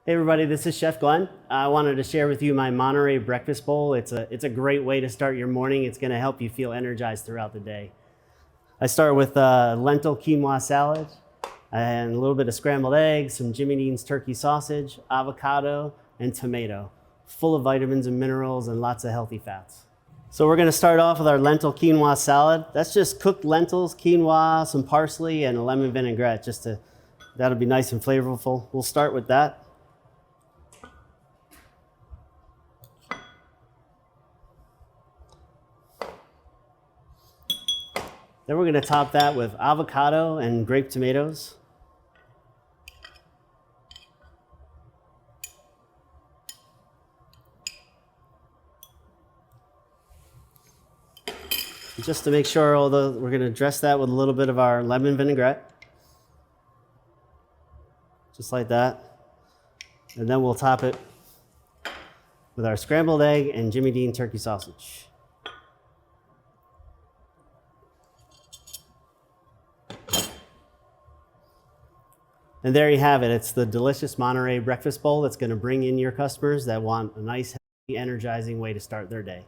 Hey everybody, this is Chef Glenn. I wanted to share with you my Monterey Breakfast Bowl. It's a great way to start your morning. It's gonna help you feel energized throughout the day. I start with lentil-quinoa salad and a little bit of scrambled eggs, some Jimmy Dean's turkey sausage, avocado, and tomato, full of vitamins and minerals and lots of healthy fats. So we're gonna start off with our lentil-quinoa salad. That's just cooked lentils, quinoa, some parsley, and a lemon vinaigrette, that'll be nice and flavorful. We'll start with that. Then we're going to top that with avocado and grape tomatoes. Just to make sure, we're going to dress that with a little bit of our lemon vinaigrette. Just like that. And then we'll top it with our scrambled egg and Jimmy Dean turkey sausage. And there you have it. It's the delicious Monterey Breakfast Bowl that's going to bring in your customers that want a nice, healthy, energizing way to start their day.